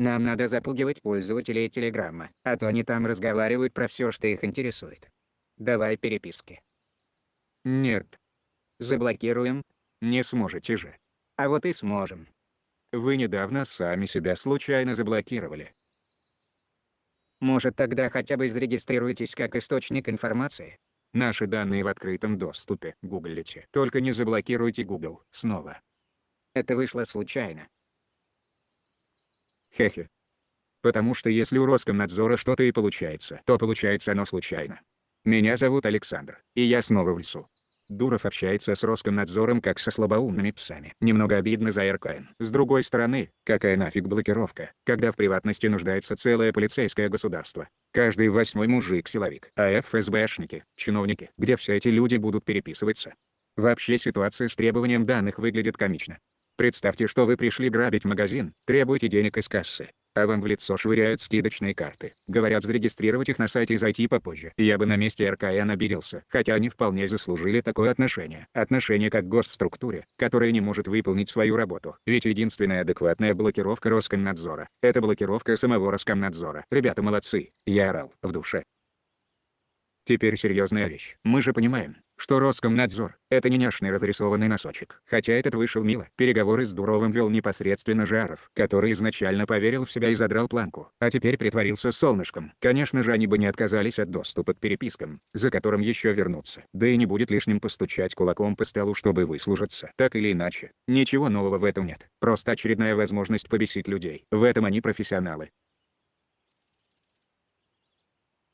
Нам надо запугивать пользователей Телеграма, а то они там разговаривают про все, что их интересует. Давай переписки. Нет, Заблокируем? не сможете же. А вот и сможем. Вы недавно сами себя случайно заблокировали. Может, тогда хотя бы зарегистрируйтесь как источник информации? Наши данные в открытом доступе. Гуглите. Только не заблокируйте Google снова. Это вышло случайно. Хе-хе. Потому что если у Роскомнадзора что-то и получается, то получается оно случайно. Меня зовут Александр, и я снова в лесу. Дуров общается с Роскомнадзором как со слабоумными псами. Немного обидно за РКН. С другой стороны, какая нафиг блокировка, когда в приватности нуждается целое полицейское государство. Каждый 8-й мужик силовик, а ФСБшники, чиновники, где все эти люди будут переписываться. Вообще ситуация с требованием данных выглядит комично. Представьте, что вы пришли грабить магазин, требуете денег из кассы, а вам в лицо швыряют скидочные карты. Говорят зарегистрировать их на сайте и зайти попозже. Я бы на месте РКН обиделся, хотя они вполне заслужили такое отношение. Отношение как к госструктуре, которая не может выполнить свою работу. Ведь единственная адекватная блокировка Роскомнадзора — это блокировка самого Роскомнадзора. Ребята молодцы, я орал в душе. Теперь серьезная вещь. Мы же понимаем, что Роскомнадзор — это не няшный разрисованный носочек. Хотя этот вышел мило. Переговоры с Дуровым вел непосредственно Жаров, который изначально поверил в себя и задрал планку, а теперь притворился солнышком. Конечно же, они бы не отказались от доступа к перепискам, за которым еще вернуться. Да и не будет лишним постучать кулаком по столу, чтобы выслужиться. Так или иначе, ничего нового в этом нет. Просто очередная возможность побесить людей. В этом они профессионалы.